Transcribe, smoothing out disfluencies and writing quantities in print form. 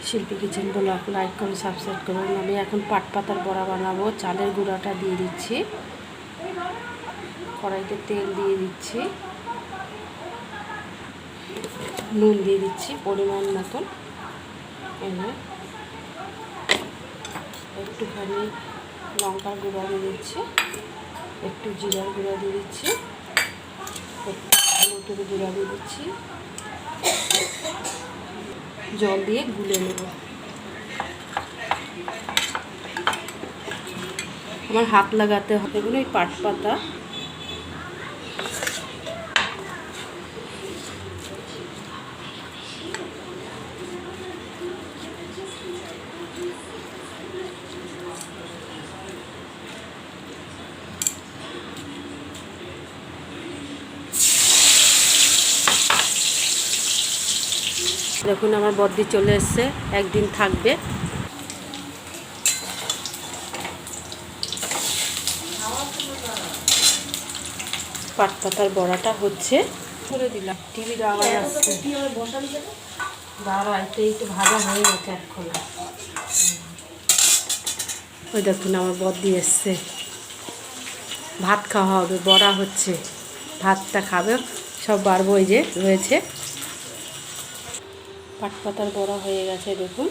শিল্পী kitchen blog like করে subscribe করুন। আমি এখন পাট পাতার বড়া বানাবো। চালের গুঁড়াটা দিয়ে দিচ্ছি, কড়াইতে তেল দিয়ে দিচ্ছি, নুন দিয়ে দিচ্ছি পরিমাণ মতন, একটুখানি লঙ্কার গুঁড়া দিয়ে দিচ্ছি, একটু জিরার গুঁড়া দিয়ে দিচ্ছি, একটু হলুদের গুঁড়া দিয়ে দিচ্ছি, জল দিয়ে গুলে নেব। আমার হাত লাগাতে হবে। এগুলো এই পাট পাতা দেখুন আমার বদ্দি চলে এসছে, একদিন থাকবে। পাট পাতার বড়াটা হচ্ছে, করে দিলাম। টিভির আওয়াজ আসছে, দাঁড়া একটু ভাজা হয়ে গেছে এখন। ওই দেখুন আমার বদ্দি এসছে, ভাত খাওয়া হবে, বড়া হচ্ছে, ভাতটা খাবে সব বাড়বো। এই যে রয়েছে পাট পাতার বড়া হয়ে গেছে দেখুন।